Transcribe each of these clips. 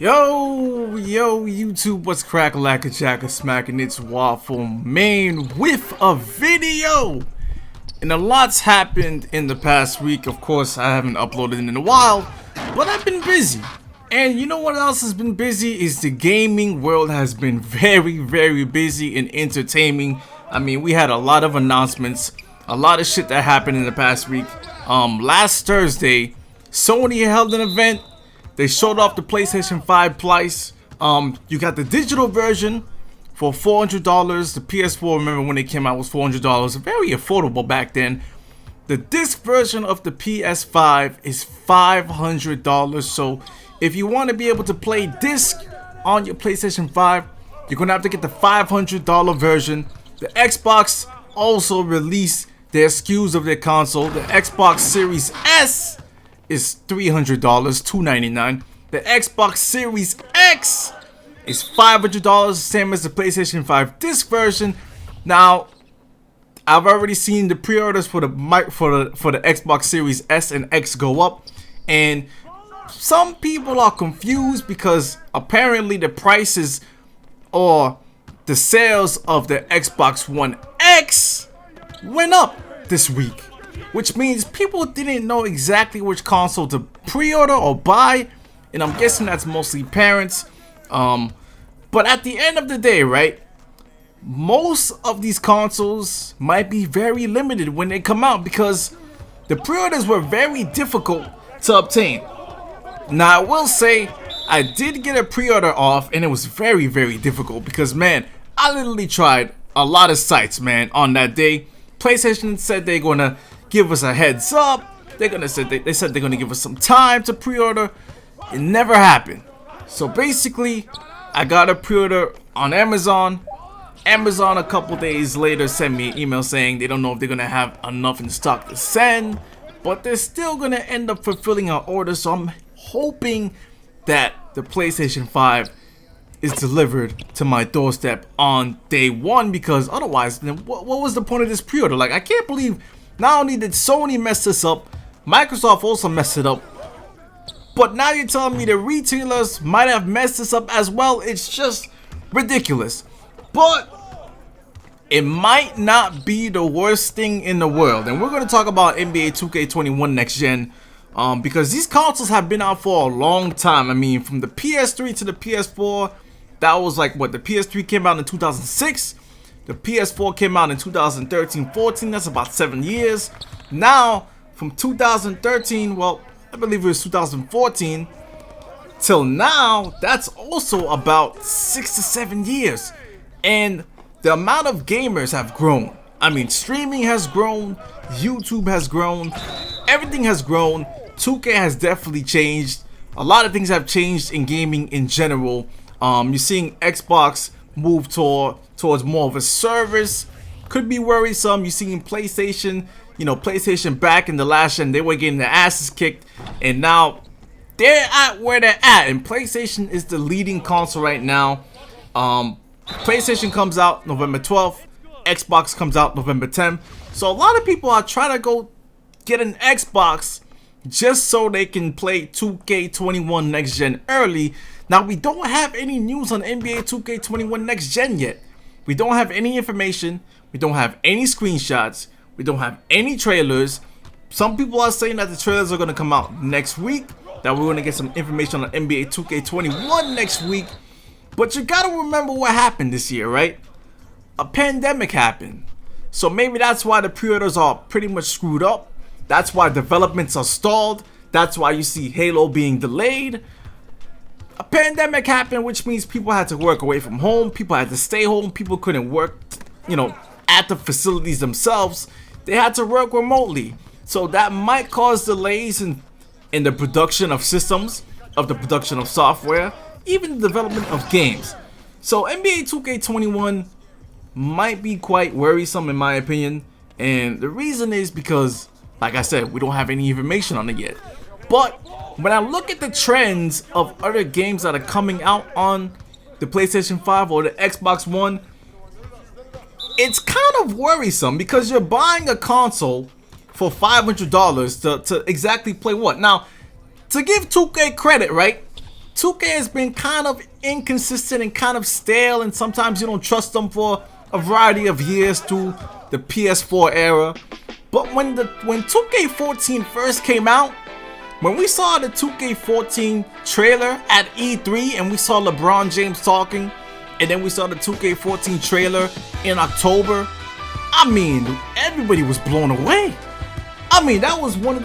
Yo, YouTube, what's crack, lacka, jacka, smacking? It's Waffle Main with a video. And a lot's happened in the past week. Of course, I haven't uploaded in a while, but I've been busy. And you know what else has been busy is the gaming world has been very busy and entertaining. I mean, we had a lot of announcements, a lot of shit that happened in the past week. Last Thursday, Sony held an event. They showed off the PlayStation 5 price. You got the digital version for $400. The PS4, remember when it came out, was $400. Very affordable back then. The disc version of the PS5 is $500. So if you want to be able to play disc on your PlayStation 5, you're gonna have to get the $500 version. The Xbox also released their SKUs of their console. The Xbox Series S is $300, $299. The Xbox Series X is $500, same as the PlayStation 5 disc version. Now, I've already seen the pre-orders for the Xbox Series S and X go up, and some people are confused because apparently the prices or the sales of the Xbox One X went up this week, which means people didn't know exactly which console to pre-order or buy, and I'm guessing that's mostly parents. But at the end of the day, right, most of these consoles might be very limited when they come out because the pre-orders were very difficult to obtain. Now, I will say I did get a pre-order off, and it was very difficult because, man, I literally tried a lot of sites, man, on that day. PlayStation said they're gonna give us a heads up. They said they're gonna give us some time to pre-order. It never happened. So basically, I got a pre-order on Amazon. Amazon a couple days later sent me an email saying they don't know if they're gonna have enough in stock to send, but they're still gonna end up fulfilling our order. So I'm hoping that the PlayStation 5 is delivered to my doorstep on day one, because otherwise, then what was the point of this pre-order? Like, I can't believe not only did Sony mess this up, Microsoft also messed it up, but now you're telling me the retailers might have messed this up as well. It's just ridiculous. But it might not be the worst thing in the world. And we're going to talk about NBA 2K21 Next Gen, because these consoles have been out for a long time. I mean, from the PS3 to the PS4, that was like what, the PS3 came out in 2006. The PS4 came out in 2013-14. That's about 7 years. Now, from 2013, well, I believe it was 2014 till now, that's also about 6 to 7 years. And the amount of gamers have grown. I mean, streaming has grown, YouTube has grown, everything has grown. 2K has definitely changed. A lot of things have changed in gaming in general. You're seeing Xbox move towards more of a service. Could be worrisome. You're seeing PlayStation, PlayStation back in the last gen, they were getting their asses kicked, and now they're at where they're at, and PlayStation is the leading console right now. PlayStation comes out November 12th, Xbox comes out November 10th. So a lot of people are trying to go get an Xbox just so they can play 2K21 Next Gen early. Now, we don't have any news on NBA 2K21 Next Gen yet. We don't have any information. We don't have any screenshots. We don't have any trailers. Some people are saying that the trailers are going to come out next week, that we're going to get some information on NBA 2K21 next week. But you got to remember what happened this year, right? A pandemic happened. So maybe that's why the pre-orders are pretty much screwed up. That's why developments are stalled. That's why you see Halo being delayed. A pandemic happened, which means people had to work away from home. People had to stay home. People couldn't work, at the facilities themselves. They had to work remotely. So that might cause delays in the production of systems, of the production of software, even the development of games. So NBA 2K21 might be quite worrisome in my opinion. And the reason is because, like I said, we don't have any information on it yet. But when I look at the trends of other games that are coming out on the PlayStation 5 or the Xbox One, it's kind of worrisome because you're buying a console for $500 to exactly play what? Now, to give 2K credit, right? 2K has been kind of inconsistent and kind of stale, and sometimes you don't trust them for a variety of years through the PS4 era. But when 2K14 first came out, when we saw the 2K14 trailer at E3 and we saw LeBron James talking, and then we saw the 2K14 trailer in October, I mean, everybody was blown away. I mean, that's one of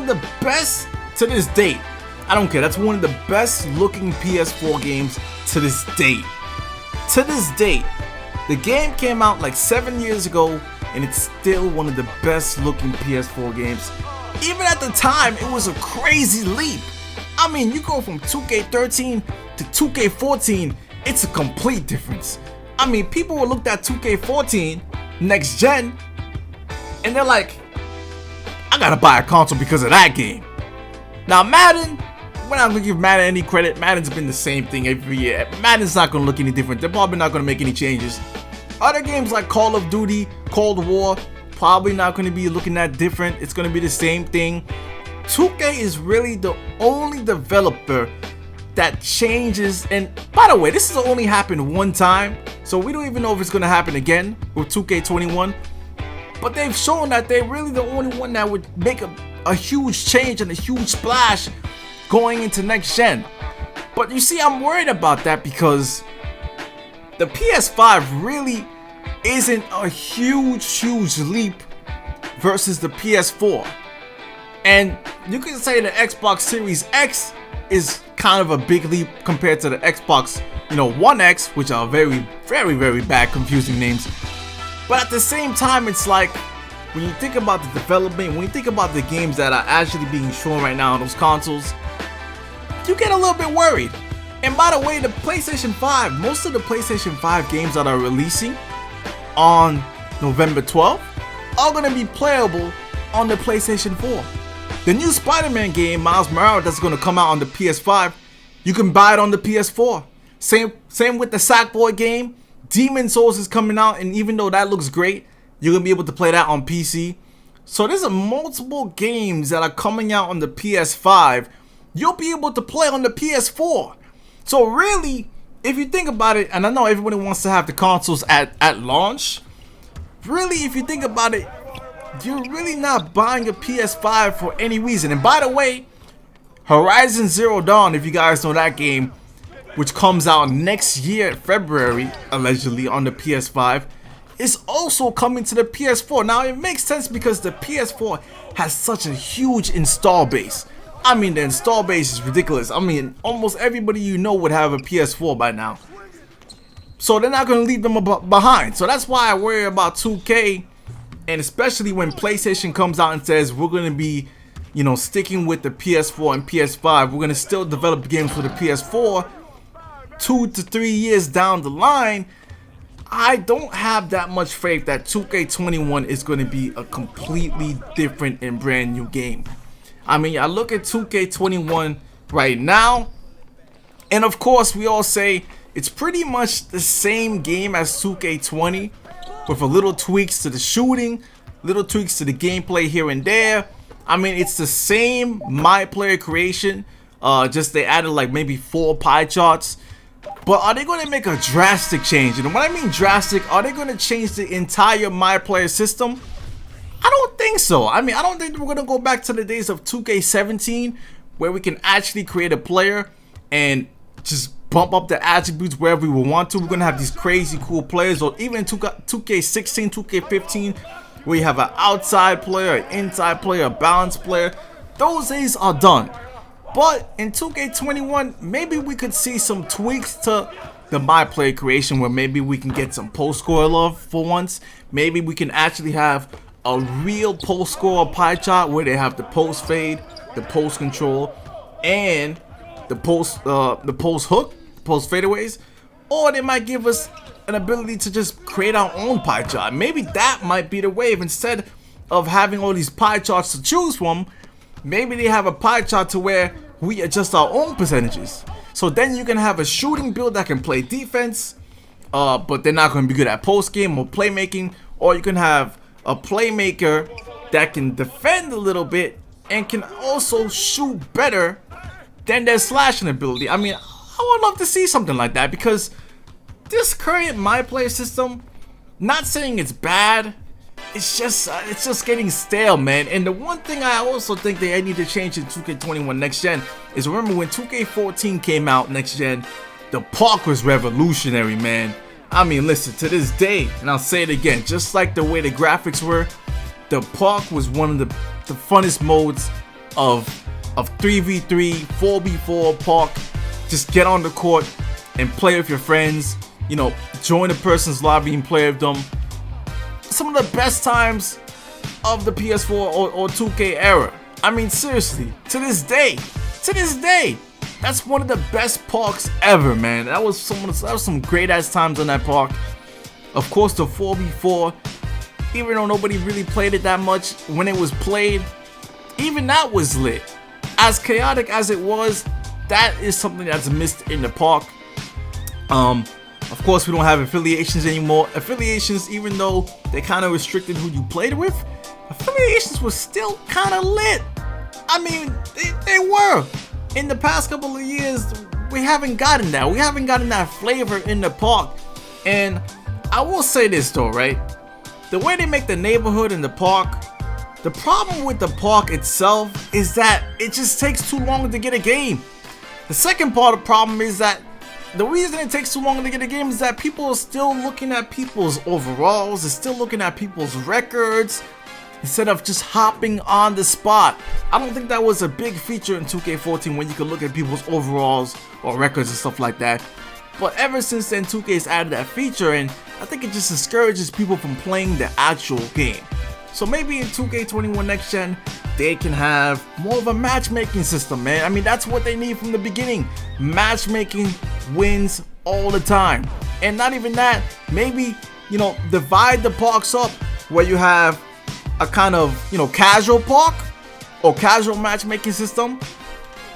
the best to this date. I don't care. That's one of the best looking PS4 games to this date. To this date. The game came out like 7 years ago, and it's still one of the best looking PS4 games. Even at the time, it was a crazy leap. I mean, you go from 2K13 to 2K14, it's a complete difference. I mean, people will look at 2K14 next gen, and they're like, I gotta buy a console because of that game. Now Madden, we're not gonna give Madden any credit. Madden's been the same thing every year. Madden's not gonna look any different. They're probably not gonna make any changes. Other games like Call of Duty, Cold War, probably not gonna be looking that different. It's gonna be the same thing. 2K is really the only developer that changes. And by the way, this has only happened one time, so we don't even know if it's gonna happen again with 2K21. But they've shown that they're really the only one that would make a huge change and a huge splash going into next gen. But you see, I'm worried about that because the PS5 really isn't a huge leap versus the PS4. And you can say the Xbox Series X is kind of a big leap compared to the Xbox, One X, which are very bad, confusing names. But at the same time, it's like, when you think about the development, when you think about the games that are actually being shown right now on those consoles, you get a little bit worried. And by the way, the PlayStation 5, most of the PlayStation 5 games that are releasing on November 12th are going to be playable on the PlayStation 4. The new Spider-Man game, Miles Morales, that's going to come out on the PS5, you can buy it on the PS4. Same with the Sackboy game. Demon's Souls is coming out, and even though that looks great, you're going to be able to play that on PC. So there's multiple games that are coming out on the PS5 you'll be able to play on the PS4. So really, if you think about it, and I know everybody wants to have the consoles at launch, really, if you think about it, you're really not buying a PS5 for any reason. And by the way, Horizon Zero Dawn, if you guys know that game, which comes out next year, February, allegedly, on the PS5, is also coming to the PS4. Now, it makes sense because the PS4 has such a huge install base. I mean, the install base is ridiculous. I mean, almost everybody you know would have a PS4 by now. So they're not going to leave them behind. So that's why I worry about 2K. And especially when PlayStation comes out and says we're going to be, sticking with the PS4 and PS5. We're going to still develop games for the PS4 2 to 3 years down the line. I don't have that much faith that 2K21 is going to be a completely different and brand new game. I mean, I look at 2K21 right now, and of course we all say it's pretty much the same game as 2K20 with a little tweaks to the shooting, little tweaks to the gameplay here and there. I mean, it's the same my player creation, just they added like maybe 4 pie charts. But are they going to make a drastic change? And when I mean drastic, are they going to change the entire my player system? I don't think so. I mean, I don't think we're going to go back to the days of 2K17 where we can actually create a player and just bump up the attributes wherever we want to. We're going to have these crazy cool players, or even 2K16, 2K15, where you have an outside player, an inside player, a balanced player. Those days are done. But in 2K21, maybe we could see some tweaks to the my player creation where maybe we can get some post score love for once. Maybe we can actually have a real post score pie chart where they have the post fade, the post control, and the post hook, post fadeaways. Or they might give us an ability to just create our own pie chart. Maybe that might be the wave. Instead of having all these pie charts to choose from, maybe they have a pie chart to where we adjust our own percentages. So then you can have a shooting build that can play defense, but they're not going to be good at post game or playmaking. Or you can have a playmaker that can defend a little bit and can also shoot better than their slashing ability. I mean, I would love to see something like that, because this current My Player system, not saying it's bad, it's just getting stale, man. And the one thing I also think they need to change in 2K21 Next Gen is, remember when 2K14 came out Next Gen, the park was revolutionary, man. I mean, listen, to this day, and I'll say it again, just like the way the graphics were, the park was one of the funnest modes of 3v3, 4v4 park. Just get on the court and play with your friends, you know, join a person's lobby and play with them. Some of the best times of the PS4 or 2K era. I mean, seriously, to this day, that's one of the best parks ever, man. That was some great ass times on that park. Of course, the 4v4, even though nobody really played it that much, when it was played, even that was lit. As chaotic as it was, that is something that's missed in the park. Of course, we don't have affiliations anymore. Affiliations, even though they kind of restricted who you played with, affiliations was still kind of lit. I mean, they were. In the past couple of years, we haven't gotten that. We haven't gotten that flavor in the park. And I will say this though, right? The way they make the neighborhood and the park, the problem with the park itself is that it just takes too long to get a game. The second part of the problem is that the reason it takes too long to get a game is that people are still looking at people's overalls, they're still looking at people's records, instead of just hopping on the spot. I don't think that was a big feature in 2K14 when you could look at people's overalls or records and stuff like that. But ever since then, 2K's added that feature, and I think it just discourages people from playing the actual game. So maybe in 2K21 Next Gen, they can have more of a matchmaking system, man. I mean, that's what they need from the beginning. Matchmaking wins all the time. And not even that, maybe, you know, divide the parks up where you have a kind of, you know, casual park or casual matchmaking system,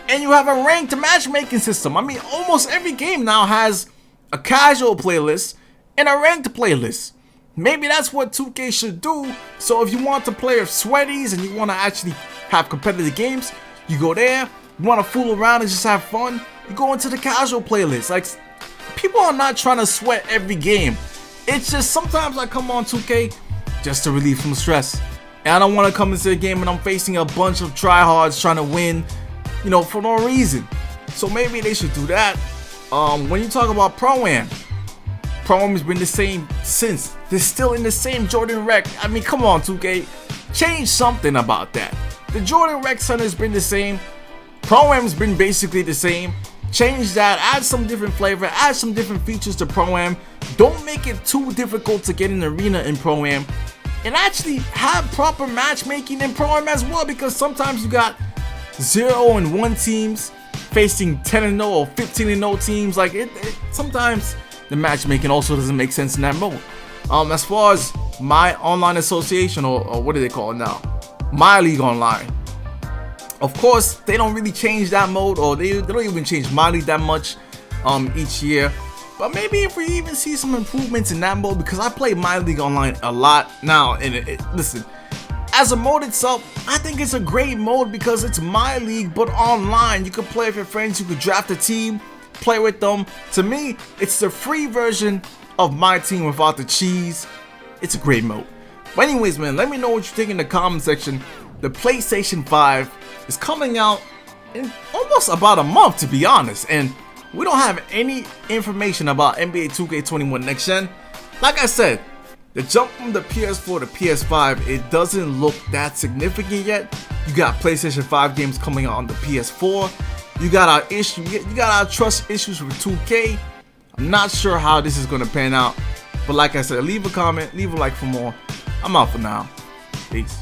and you have a ranked matchmaking system. I mean, almost every game now has a casual playlist and a ranked playlist. Maybe that's what 2K should do. So if you want to play with sweaties and you want to actually have competitive games, you go there. You want to fool around and just have fun, you go into the casual playlist. Like, people are not trying to sweat every game. It's just sometimes I come on 2K just to relieve some stress. And I don't want to come into the game and I'm facing a bunch of tryhards trying to win, you know, for no reason. So maybe they should do that. When you talk about Pro-Am, Pro-Am has been the same since. They're still in the same Jordan Rec. I mean, come on, 2K. Change something about that. The Jordan Rec Center has been the same. Pro-Am's been basically the same. Change that. Add some different flavor. Add some different features to Pro-Am. Don't make it too difficult to get an arena in Pro-Am. And actually have proper matchmaking in Pro-Am as well, because sometimes you got 0-1 teams facing 10-0 or 15-0 teams. Like sometimes the matchmaking also doesn't make sense in that mode. As far as my online association, or what do they call it now? My League Online. Of course, they don't really change that mode, or they don't even change My League that much each year. But maybe if we even see some improvements in that mode, because I play My League Online a lot now. And listen, as a mode itself, I think it's a great mode because it's My League, but online. You could play with your friends, you could draft a team, play with them. To me, it's the free version of My Team without the cheese. It's a great mode. But anyways, man, let me know what you think in the comment section. The PlayStation 5 is coming out in almost about a month, to be honest, and we don't have any information about NBA 2K21 Next Gen. Like I said, the jump from the PS4 to PS5, it doesn't look that significant yet. You got PlayStation 5 games coming out on the PS4. You got our trust issues with 2K. I'm not sure how this is gonna pan out, but like I said, leave a comment, leave a like for more. I'm out for now. Peace.